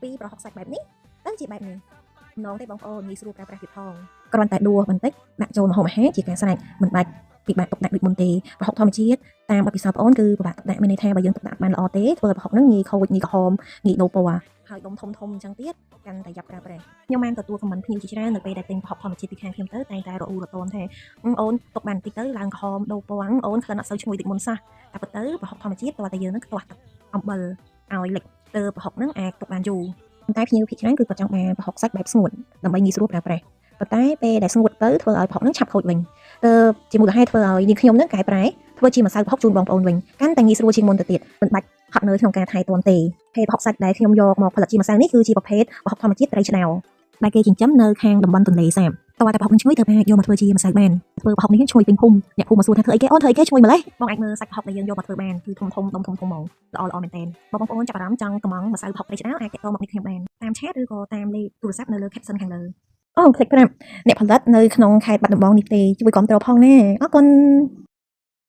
ពីប្រហុកសាច់បែបនេះទៅជាបែបនេះម្ដងទេបងប្អូនងាយស្រួលប្រើប្រាស់ទៀតផងគ្រាន់តែដួសបន្តិចដាក់ចូលម្ហូបអាហារជាការស្រេចមិនបាច់ពិបាកទុកដាក់ដូចមុនទេប្រហុកធម្មជាតិតាមបទពិសោធន៍បងប្អូនគឺពិបាកទុកដាក់មានន័យថាបើយើងទុកដាក់បានល្អទេធ្វើឲ្យប្រហុកហ្នឹងងាយខូចងាយក្រហមងាយដូរពណ៌ហើយដុំធំអញ្ចឹងទៀតកាន់តែយ៉ាប់ប្រើប្រាស់ខ្ញុំបានទទួលខមមិនភ្ញៀវជាច្រើននៅពេលដែលទិញប្រហុកធម្មជាតិពីខាងខ្ញុំទៅតែងតែរអ៊ូរទាំថាអូនទុកបានបន្តិចទៅឡើងក្រហមដូរពណ៌អូនក្លិនអត់សូវឈ្ងុយដូចមុនសោះតែពិតទៅប្រហុកធម្មជាតិតើតែយើងនឹងខ្ទាស់ទឹកអំបិលឲ្យលិចទៅប្រហុកហ្នឹងអាចទុកបានយូរតែភ្ញៀវភាគច្រើនគឺគាត់ចង់បានប្រហុកសាច់បែបស្ងួតដើម្បីងាយស្រួលប្រើប្រាស់ប៉ុន្តែពេលដែលស្ងួតទៅធ្វើឲ្យប្រហុកហ្នឹងឆាប់ខូចវិញទៅជាមូលហេតុធ្វើឲ្យនាងខ្ញុំហ្នឹងកែប្រែធ្វើជាម្សៅប្រហុកជូនបងប្អូនវិញកាន់តែងាយស្រួលជាងមុនទៅទៀតមិនបាច់ហត់នឿយក្នុងការថែទាំទេភេទប្រហុកសាច់ដែលខ្ញុំយកមកផលិតជាម្សៅនេះគឺជាប្រភេទប្រហុកធម្មជាតិត្រីឆ្នោដែលគេចិញ្ចឹមនៅខាងតំបន់ទន្លេសាបតើតែប្រហុកនឹងឈ្ងុយទៅអាចយកមកធ្វើជាម្សៅបានធ្វើប្រហុកនេះឈ្ងុយពេញភូមិអ្នកភូមិមកសួរថាធ្វើអីគេអូនធ្វើអីគេឈ្ងុយម្លេះបងអាចមើលសាច់ប្រហុកដែលយើងយកមកធ្វើបានគឺធំដុំធំហ្មងល្អមែនតើបងប្អូនចាប់អារម្មណ៍ចង់កម្មង់ម្សៅប្រហុកត្រីឆ្នោអាចទាក់ទងមកនេះខ្ញុំបានតាមឆាតឬក៏តាមលេខទូរស័ព្ទនៅលើ caption ខាងលើអូคลิกប្រាប់អ្នកផលិតនៅក្នុងខេត្តបាត់ដំបងនេះទេជួយគាំទ្រផងណាអរគុណ